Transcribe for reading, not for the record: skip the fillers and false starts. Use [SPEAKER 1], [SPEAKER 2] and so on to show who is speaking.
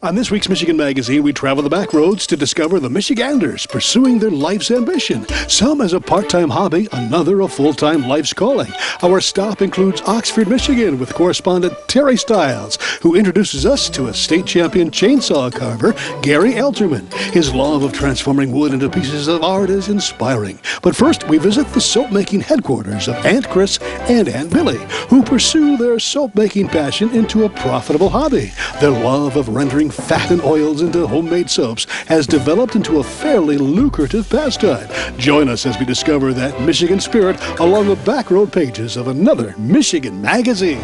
[SPEAKER 1] On this week's Michigan Magazine, we travel the back roads to discover the Michiganders pursuing their life's ambition. Some as a part-time hobby, another a full-time life's calling. Our stop includes Oxford, Michigan, with correspondent Teri Stiles, who introduces us to a state champion chainsaw carver, Gary Elterman. His love of transforming wood into pieces of art is inspiring. But first, we visit the soap-making headquarters of Aunt Chris and Aunt Billie, who pursue their soap-making passion into a profitable hobby. Their love of rendering fat and oils into homemade soaps has developed into a fairly lucrative pastime. Join us as we discover that Michigan spirit along the back road pages of another Michigan Magazine.